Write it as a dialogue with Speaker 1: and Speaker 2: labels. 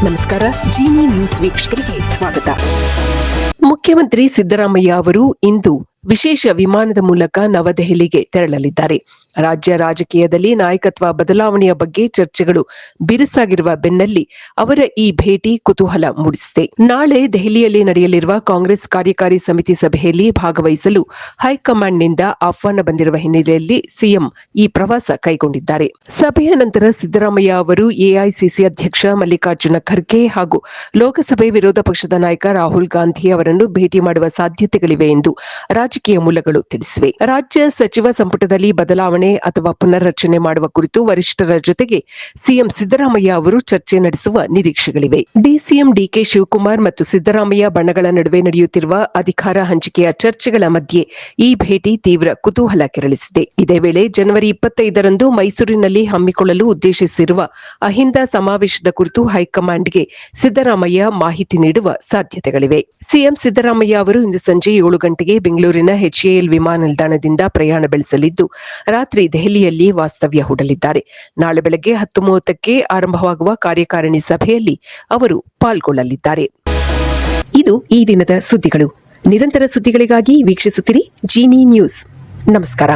Speaker 1: ನಮಸ್ಕಾರ. ಜಿನಿ ನ್ಯೂಸ್ ವೀಕ್ಷಕರಿಗೆ ಸ್ವಾಗತ. ಮುಖ್ಯಮಂತ್ರಿ ಸಿದ್ದರಾಮಯ್ಯ ಅವರು ಇಂದು ವಿಶೇಷ ವಿಮಾನದ ಮೂಲಕ ನವದೆಹಲಿಗೆ ತೆರಳಲಿದ್ದಾರೆ. ರಾಜ್ಯ ರಾಜಕೀಯದಲ್ಲಿ ನಾಯಕತ್ವ ಬದಲಾವಣೆಯ ಬಗ್ಗೆ ಚರ್ಚೆಗಳು ಬಿರುಸಾಗಿರುವ ಬೆನ್ನಲ್ಲೇ ಅವರ ಈ ಭೇಟಿ ಕುತೂಹಲ ಮೂಡಿಸಿದೆ. ನಾಳೆ ದೆಹಲಿಯಲ್ಲಿ ನಡೆಯಲಿರುವ ಕಾಂಗ್ರೆಸ್ ಕಾರ್ಯಕಾರಿ ಸಮಿತಿ ಸಭೆಯಲ್ಲಿ ಭಾಗವಹಿಸಲು ಹೈಕಮಾಂಡ್ನಿಂದ ಆಹ್ವಾನ ಬಂದಿರುವ ಹಿನ್ನೆಲೆಯಲ್ಲಿ ಸಿಎಂ ಈ ಪ್ರವಾಸ ಕೈಗೊಂಡಿದ್ದಾರೆ. ಸಭೆಯ ನಂತರ ಸಿದ್ದರಾಮಯ್ಯ ಅವರು ಎಐಸಿಸಿ ಅಧ್ಯಕ್ಷ ಮಲ್ಲಿಕಾರ್ಜುನ ಖರ್ಗೆ ಹಾಗೂ ಲೋಕಸಭೆ ವಿರೋಧ ಪಕ್ಷದ ನಾಯಕ ರಾಹುಲ್ ಗಾಂಧಿ ಅವರನ್ನು ಭೇಟಿ ಮಾಡುವ ಸಾಧ್ಯತೆಗಳಿವೆ ಎಂದು ರಾಜಕೀಯ ಮೂಲಗಳು ತಿಳಿಸಿವೆ. ರಾಜ್ಯ ಸಚಿವ ಸಂಪುಟದಲ್ಲಿ ಬದಲಾವಣೆ ಅಥವಾ ಪುನರ್ರಚನೆ ಮಾಡುವ ಕುರಿತು ವರಿಷ್ಠರ ಜೊತೆಗೆ ಸಿಎಂ ಸಿದ್ದರಾಮಯ್ಯ ಅವರು ಚರ್ಚೆ ನಡೆಸುವ ನಿರೀಕ್ಷೆಗಳಿವೆ. ಡಿಸಿಎಂ ಡಿಕೆ ಶಿವಕುಮಾರ್ ಮತ್ತು ಸಿದ್ದರಾಮಯ್ಯ ಬಣಗಳ ನಡುವೆ ನಡೆಯುತ್ತಿರುವ ಅಧಿಕಾರ ಹಂಚಿಕೆಯ ಚರ್ಚೆಗಳ ಮಧ್ಯೆ ಈ ಭೇಟಿ ತೀವ್ರ ಕುತೂಹಲ ಕೆರಳಿಸಿದೆ. ಇದೇ ವೇಳೆ ಜನವರಿ 25ರಂದು ಮೈಸೂರಿನಲ್ಲಿ ಹಮ್ಮಿಕೊಳ್ಳಲು ಉದ್ದೇಶಿಸಿರುವ ಅಹಿಂದ ಸಮಾವೇಶದ ಕುರಿತು ಹೈಕಮಾಂಡ್ಗೆ ಸಿದ್ದರಾಮಯ್ಯ ಮಾಹಿತಿ ನೀಡುವ ಸಾಧ್ಯತೆಗಳಿವೆ. ಸಿಎಂ ಸಿದ್ದರಾಮಯ್ಯ ಅವರು ಇಂದು ಸಂಜೆ 7 ಗಂಟೆಗೆ ಬೆಂಗಳೂರಿನ ಎಚ್ಎಎಲ್ ವಿಮಾನ ನಿಲ್ದಾಣದಿಂದ ಪ್ರಯಾಣ ಬೆಳೆಸಲಿದ್ದು ರಾತ್ರಿ ದೆಹಲಿಯಲ್ಲಿ ವಾಸ್ತವ್ಯ ಹೂಡಲಿದ್ದಾರೆ. ನಾಳೆ ಬೆಳಗ್ಗೆ 10:30ಕ್ಕೆ ಆರಂಭವಾಗುವ ಕಾರ್ಯಕಾರಿಣಿ ಸಭೆಯಲ್ಲಿ ಅವರು ಪಾಲ್ಗೊಳ್ಳಲಿದ್ದಾರೆ. ಇದು ಈ ದಿನದ ಸುದ್ದಿಗಳು. ನಿರಂತರ ಸುದ್ದಿಗಳಿಗಾಗಿ ವೀಕ್ಷಿಸುತ್ತಿರಿ ಜಿನಿ ನ್ಯೂಸ್. ನಮಸ್ಕಾರ.